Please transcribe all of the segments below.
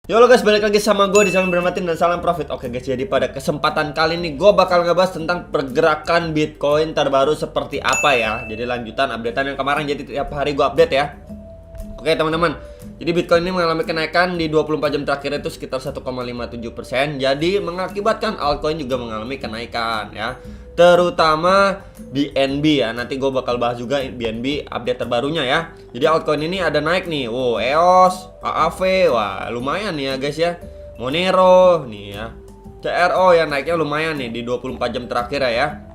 Yo lo guys, balik lagi sama gue di Salam Bermatin dan Salam Profit. Oke guys, jadi pada kesempatan kali ini gue bakal ngebahas tentang pergerakan Bitcoin terbaru seperti apa ya. Jadi lanjutan updatean yang kemarin, jadi tiap hari gue update ya. Oke teman-teman, jadi Bitcoin ini mengalami kenaikan di 24 jam terakhir itu sekitar 1,57%. Jadi mengakibatkan altcoin juga mengalami kenaikan ya, terutama BNB ya. Nanti gue bakal bahas juga BNB update terbarunya ya. Jadi altcoin ini ada naik nih. Wow, EOS, AAV, wah lumayan nih ya guys ya. Monero nih ya, CRO yang naiknya lumayan nih di 24 jam terakhir ya.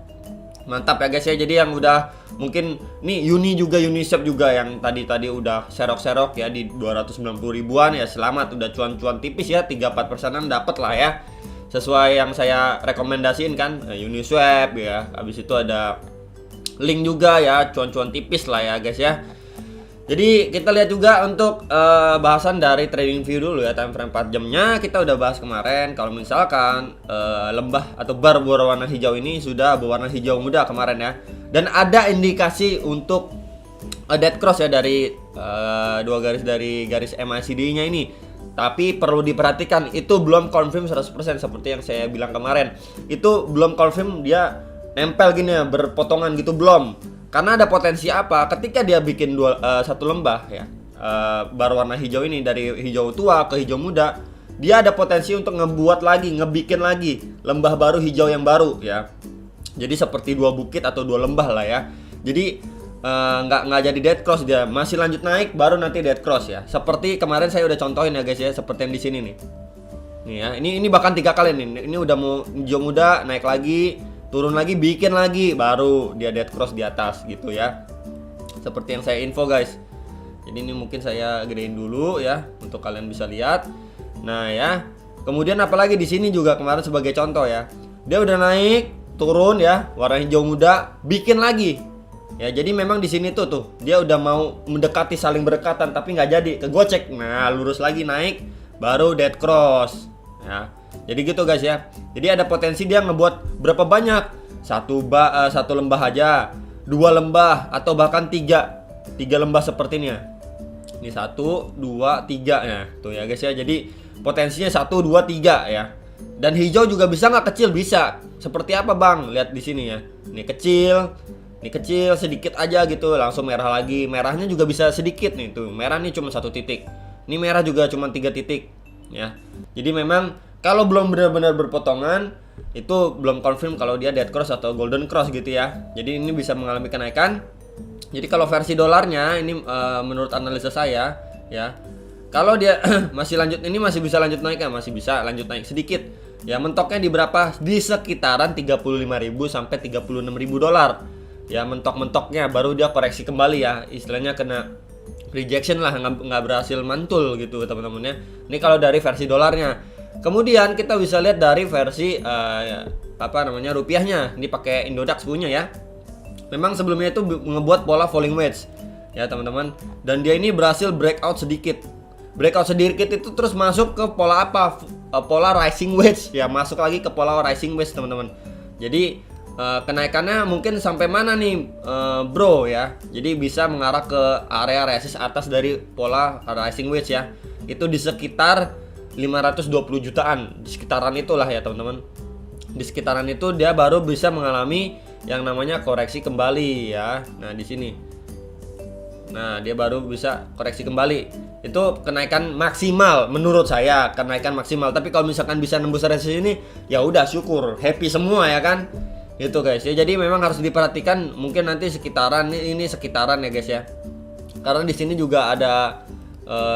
Mantap ya guys ya. Jadi yang udah mungkin nih Uniswap juga yang tadi udah serok-serok ya di 290 ribuan ya, selamat, udah cuan-cuan tipis ya, 3-4%an dapet lah ya. Sesuai yang saya rekomendasiin kan, Uniswap ya. Habis itu ada link juga ya, cuan-cuan tipis lah ya guys ya. Jadi kita lihat juga untuk bahasan dari trading view dulu ya, time frame 4 jamnya kita udah bahas kemarin. Kalau misalkan lembah atau bar berwarna hijau ini sudah berwarna hijau muda kemarin ya, dan ada indikasi untuk dead cross ya dari dua garis dari garis MACD-nya ini. Tapi perlu diperhatikan, itu belum confirm 100% seperti yang saya bilang kemarin. Itu belum confirm dia nempel gini ya, berpotongan gitu, belum. Karena ada potensi apa? Ketika dia bikin satu lembah ya, berwarna hijau ini dari hijau tua ke hijau muda, dia ada potensi untuk ngebikin lagi lembah baru hijau yang baru ya. Jadi seperti dua bukit atau dua lembah lah ya. Jadi nggak jadi dead cross, dia masih lanjut naik baru nanti dead cross ya. Seperti kemarin saya udah contohin ya guys ya, seperti yang di sini nih. Nih ya, ini bahkan 3 kali nih. Ini udah mau hijau muda, naik lagi, turun lagi, bikin lagi, baru dia dead cross di atas gitu ya. Seperti yang saya info guys. Jadi ini mungkin saya gedein dulu ya untuk kalian bisa lihat. Nah ya, kemudian apalagi di sini juga kemarin sebagai contoh ya, dia udah naik, turun ya, warna hijau muda, bikin lagi. Ya jadi memang di sini tuh dia udah mau mendekati, saling berdekatan, tapi nggak jadi, kegocek. Nah lurus lagi naik, baru dead cross ya. Jadi gitu guys ya. Jadi ada potensi dia ngebuat berapa banyak, satu lembah aja, 2 lembah, atau bahkan 3 lembah seperti ini ya. Ini 1, 2, 3 ya. Tuh ya guys ya. Jadi potensinya 1, 2, 3 ya. Dan hijau juga bisa nggak kecil? Bisa. Seperti apa bang? Lihat di sini ya. Ini kecil sedikit aja gitu, langsung merah lagi. Merahnya juga bisa sedikit nih tuh. Merah nih cuma 1 titik. Ini merah juga cuma 3 titik ya. Jadi memang kalau belum benar-benar berpotongan, itu belum confirm kalau dia dead cross atau golden cross gitu ya. Jadi ini bisa mengalami kenaikan. Jadi kalau versi dolarnya ini menurut analisa saya ya, kalau dia masih lanjut, ini masih bisa lanjut naik ya, masih bisa lanjut naik sedikit. Ya mentoknya di berapa? Di sekitaran 35.000 sampai 36.000 dolar. Ya mentok-mentoknya baru dia koreksi kembali ya. Istilahnya kena rejection lah, nggak berhasil mantul gitu teman-teman ya. Ini kalau dari versi dolarnya. Kemudian kita bisa lihat dari versi rupiahnya. Ini pakai Indodax punya ya. Memang sebelumnya itu ngebuat pola falling wedge ya teman-teman. Dan dia ini berhasil breakout sedikit itu terus masuk ke pola apa? Pola rising wedge ya, masuk lagi ke pola rising wedge teman-teman. Jadi kenaikannya mungkin sampai mana nih bro ya. Jadi bisa mengarah ke area resist atas dari pola rising wedge ya. Itu di sekitar 520 jutaan, di sekitaran itulah ya teman-teman. Di sekitaran itu dia baru bisa mengalami yang namanya koreksi kembali ya. Nah di sini, nah dia baru bisa koreksi kembali. Itu kenaikan maksimal menurut saya, kenaikan maksimal. Tapi kalau misalkan bisa nembus resist ini, ya udah syukur, happy semua ya kan. Gitu guys ya. Jadi memang harus diperhatikan, mungkin nanti sekitaran ini sekitaran ya guys ya. Karena di sini juga ada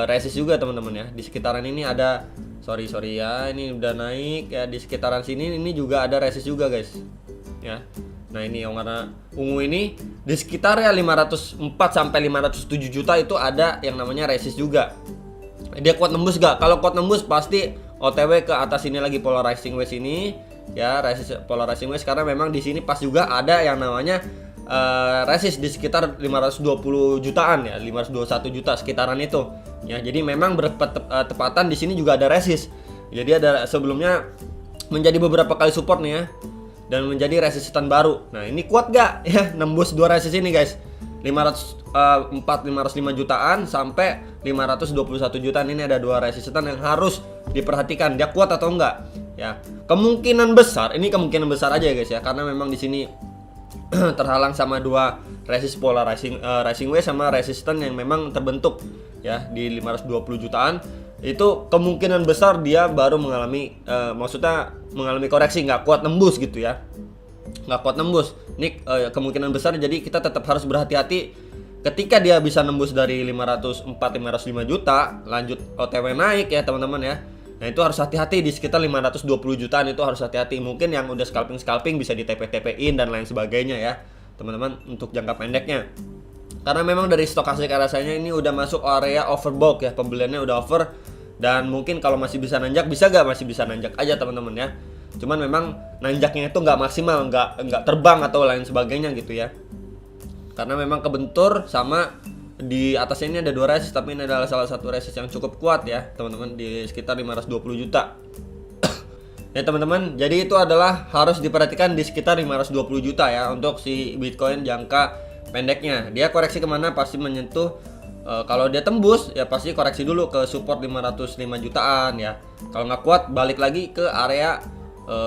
resist juga teman-teman ya. Di sekitaran ini ada sorry ya, ini udah naik ya, di sekitaran sini ini juga ada resist juga guys ya. Nah ini yang warna ungu ini di sekitar ya 504 sampai 507 juta itu ada yang namanya resist juga. Dia kuat nembus gak? Kalau kuat nembus pasti OTW ke atas ini lagi polarizing wedge ini ya, resist polarizing wedge, karena memang di sini pas juga ada yang namanya resist di sekitar 520 jutaan ya, 521 juta sekitaran itu ya. Jadi memang bertepatan di sini juga ada resist. Jadi ada sebelumnya menjadi beberapa kali support nih ya, dan menjadi resisten baru. Nah ini kuat gak ya nembus 2 resist ini guys? 505 jutaan sampai 521 jutaan. Ini ada dua resisten yang harus diperhatikan, dia kuat atau enggak ya. Kemungkinan besar, ini kemungkinan besar aja ya guys ya, karena memang di sini terhalang sama dua pola rising wave sama resisten yang memang terbentuk ya di 520 jutaan. Itu kemungkinan besar dia baru mengalami mengalami koreksi, nggak kuat nembus gitu ya, nggak kuat nembus. Ini kemungkinan besar, jadi kita tetap harus berhati-hati ketika dia bisa nembus dari 505 juta lanjut OTW naik ya teman-teman ya. Nah itu harus hati-hati di sekitar 520 jutaan, itu harus hati-hati. Mungkin yang udah scalping bisa di TP-TP-in dan lain sebagainya ya teman-teman untuk jangka pendeknya. Karena memang dari stokastik rasanya ini udah masuk area overbought ya, pembeliannya udah over. Dan mungkin kalau masih bisa nanjak, masih bisa nanjak aja teman-teman ya. Cuman memang nanjaknya itu nggak maksimal, nggak terbang atau lain sebagainya gitu ya. Karena memang kebentur sama di atasnya ini ada dua resist, tapi ini adalah salah satu resist yang cukup kuat ya teman-teman, di sekitar 520 juta. Ya teman-teman, jadi itu adalah harus diperhatikan di sekitar 520 juta ya untuk si Bitcoin jangka pendeknya. Dia koreksi kemana pasti menyentuh, kalau dia tembus ya pasti koreksi dulu ke support 505 jutaan ya. Kalau nggak kuat balik lagi ke area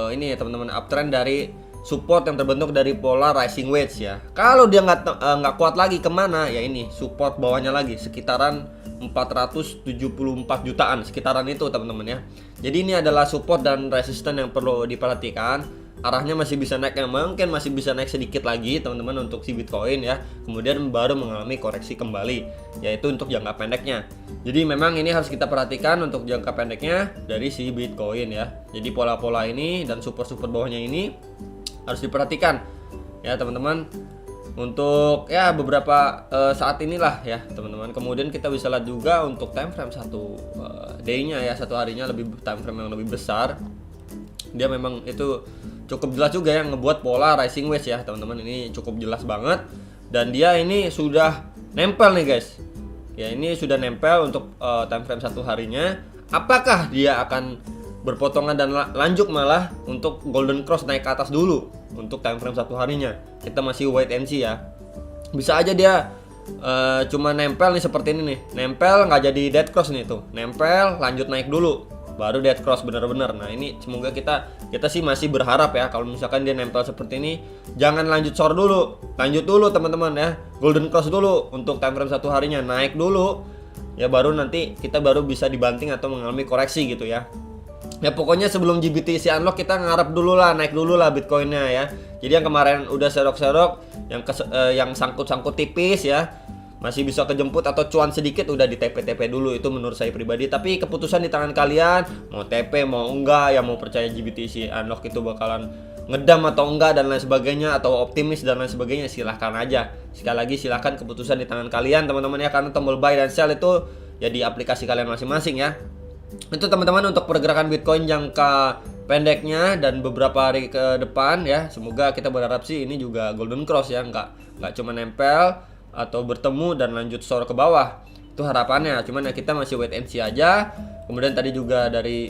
ini ya teman-teman, uptrend dari support yang terbentuk dari pola rising wedge ya. Kalau dia nggak kuat lagi kemana ya, ini support bawahnya lagi sekitaran 474 jutaan, sekitaran itu teman-teman ya. Jadi ini adalah support dan resisten yang perlu diperhatikan. Arahnya masih bisa naik, yang mungkin masih bisa naik sedikit lagi teman-teman untuk si Bitcoin ya. Kemudian baru mengalami koreksi kembali, yaitu untuk jangka pendeknya. Jadi memang ini harus kita perhatikan untuk jangka pendeknya dari si Bitcoin ya. Jadi pola-pola ini dan support-support bawahnya ini harus diperhatikan ya teman-teman untuk ya beberapa saat inilah ya teman-teman. Kemudian kita bisa lihat juga untuk time frame satu day-nya ya, satu harinya, lebih time frame yang lebih besar. Dia memang itu cukup jelas juga yang ngebuat pola rising wedge ya teman-teman. Ini cukup jelas banget dan dia ini sudah nempel nih guys. Ya ini sudah nempel untuk time frame satu harinya. Apakah dia akan berpotongan dan lanjut malah untuk golden cross naik ke atas dulu untuk time frame satu harinya? Kita masih wait and see ya. Bisa aja dia cuma nempel nih seperti ini nih, nempel nggak jadi dead cross nih tuh, nempel lanjut naik dulu baru dead cross bener-bener. Nah ini semoga kita sih masih berharap ya kalau misalkan dia nempel seperti ini, jangan lanjut short dulu, lanjut dulu teman-teman ya, golden cross dulu untuk time frame satu harinya, naik dulu ya, baru nanti kita baru bisa dibanting atau mengalami koreksi gitu ya. Ya pokoknya sebelum GBTC unlock kita ngarep dulu lah, naik dulu lah Bitcoinnya ya. Jadi yang kemarin udah serok-serok, yang sangkut-sangkut tipis ya, masih bisa kejemput atau cuan sedikit, udah di TP-TP dulu. Itu menurut saya pribadi. Tapi keputusan di tangan kalian, mau TP mau enggak, ya mau percaya GBTC unlock itu bakalan ngedam atau enggak dan lain sebagainya, atau optimis dan lain sebagainya, silahkan aja. Sekali lagi silahkan, keputusan di tangan kalian teman-teman ya, karena tombol buy dan sell itu ya di aplikasi kalian masing-masing ya. Itu teman-teman untuk pergerakan Bitcoin jangka pendeknya dan beberapa hari ke depan ya. Semoga kita berharap sih ini juga golden cross ya, nggak cuma nempel atau bertemu dan lanjut short ke bawah. Itu harapannya. Cuman ya kita masih wait and see aja. Kemudian tadi juga dari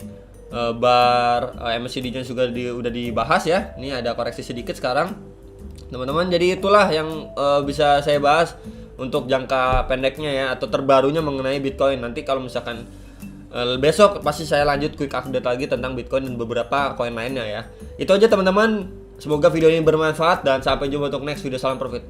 bar MACD-nya juga udah dibahas ya. Ini ada koreksi sedikit sekarang teman-teman. Jadi itulah yang bisa saya bahas untuk jangka pendeknya ya, atau terbarunya mengenai Bitcoin. Nanti kalau misalkan besok pasti saya lanjut quick update lagi tentang Bitcoin dan beberapa koin lainnya ya. Itu aja teman-teman. Semoga video ini bermanfaat dan sampai jumpa untuk next video. Salam profit.